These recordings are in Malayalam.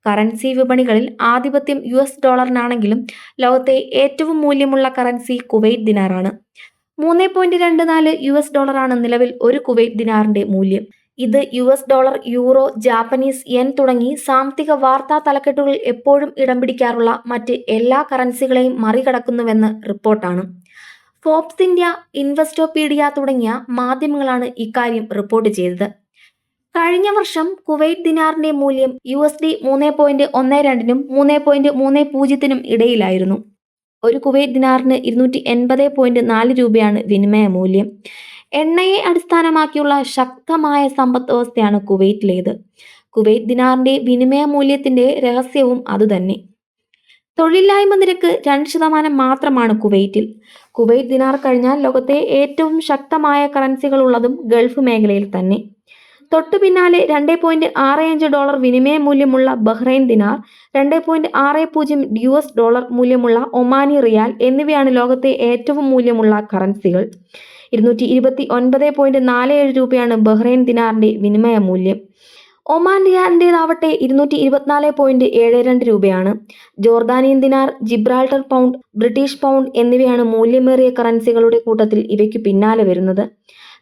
കറൻസി വിപണികളിൽ ആധിപത്യം US ഡോളറിനാണെങ്കിലും ലോകത്തെ ഏറ്റവും മൂല്യമുള്ള കറൻസി കുവൈറ്റ് ദിനാറാണ്. 3.24 ഡോളറാണ് നിലവിൽ ഒരു കുവൈറ്റ് ദിനാറിന്റെ മൂല്യം. ഇത് ഡോളർ, യൂറോ, ജാപ്പനീസ് യെൻ തുടങ്ങി സാമ്പത്തിക വാർത്താ തലക്കെട്ടുകൾ എപ്പോഴും ഇടം പിടിക്കാറുള്ള മറ്റ് എല്ലാ കറൻസികളെയും മറികടക്കുന്നുവെന്ന് റിപ്പോർട്ടാണ്. ഫോബ്സ് ഇന്ത്യ, ഇൻവെസ്റ്റോപീഡിയ തുടങ്ങിയ മാധ്യമങ്ങളാണ് ഇക്കാര്യം റിപ്പോർട്ട് ചെയ്തത്. കഴിഞ്ഞ വർഷം കുവൈറ്റ് ദിനാറിന്റെ മൂല്യം USD 3.12-നും 3.30-നും ഇടയിലായിരുന്നു. ഒരു കുവൈറ്റ് ദിനാറിന് 280.4 രൂപയാണ് വിനിമയ മൂല്യം. എണ്ണയെ അടിസ്ഥാനമാക്കിയുള്ള ശക്തമായ സമ്പദ് വ്യവസ്ഥയാണ് കുവൈറ്റിലേത്. കുവൈറ്റ് ദിനാറിന്റെ വിനിമയ മൂല്യത്തിന്റെ രഹസ്യവും അതുതന്നെ. തൊഴിലില്ലായ്മ നിരക്ക് 2% മാത്രമാണ് കുവൈറ്റിൽ. കുവൈറ്റ് ദിനാർ കഴിഞ്ഞാൽ ലോകത്തെ ഏറ്റവും ശക്തമായ കറൻസികളുള്ളതും ഗൾഫ് മേഖലയിൽ തന്നെ. തൊട്ടു പിന്നാലെ $2.65 വിനിമയ മൂല്യമുള്ള ബഹ്റൈൻ ദിനാർ, $2.60 മൂല്യമുള്ള ഒമാനി റിയാൽ എന്നിവയാണ് ലോകത്തെ ഏറ്റവും മൂല്യമുള്ള കറൻസികൾ. 229.47 രൂപയാണ് ബഹ്റൈൻ ദിനാറിന്റെ വിനിമയ മൂല്യം. ഒമാൻ റിയാലിൻ്റെതാവട്ടെ 224.72 രൂപയാണ്. ജോർദാനിയൻ ദിനാർ, ജിബ്രാൾട്ടർ പൗണ്ട്, ബ്രിട്ടീഷ് പൗണ്ട് എന്നിവയാണ് മൂല്യമേറിയ കറൻസികളുടെ കൂട്ടത്തിൽ ഇവയ്ക്കു പിന്നാലെ വരുന്നത്.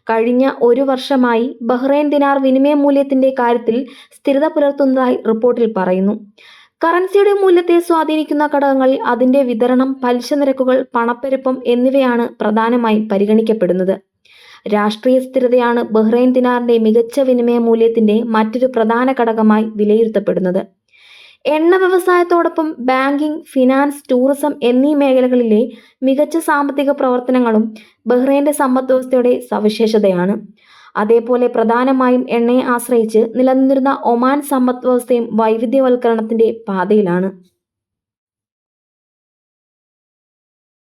കഴിഞ്ഞ ഒരു വർഷമായി ബഹ്റൈൻ ദിനാർ വിനിമയ മൂല്യത്തിന്റെ കാര്യത്തിൽ സ്ഥിരത പുലർത്തുന്നതായി റിപ്പോർട്ടിൽ പറയുന്നു. കറൻസിയുടെ മൂല്യത്തെ സ്വാധീനിക്കുന്ന ഘടകങ്ങളിൽ അതിന്റെ വിതരണം, പലിശ നിരക്കുകൾ, പണപ്പെരുപ്പം എന്നിവയാണ് പ്രധാനമായും പരിഗണിക്കപ്പെടുന്നത്. രാഷ്ട്രീയ സ്ഥിരതയാണ് ബഹ്റൈൻ ദിനാറിന്റെ മികച്ച വിനിമയ മൂല്യത്തിന്റെ മറ്റൊരു പ്രധാന ഘടകമായി വിലയിരുത്തപ്പെടുന്നത്. എണ്ണ വ്യവസായത്തോടൊപ്പം ബാങ്കിംഗ്, ഫിനാൻസ്, ടൂറിസം എന്നീ മേഖലകളിലെ മികച്ച സാമ്പത്തിക പ്രവർത്തനങ്ങളും ബഹ്റൈന്റെ സമ്പദ് വ്യവസ്ഥയുടെ സവിശേഷതയാണ്. അതേപോലെ പ്രധാനമായും എണ്ണയെ ആശ്രയിച്ച് നിലനിന്നിരുന്ന ഒമാൻ സമ്പദ് വ്യവസ്ഥയും വൈവിധ്യവൽക്കരണത്തിന്റെ പാതയിലാണ്.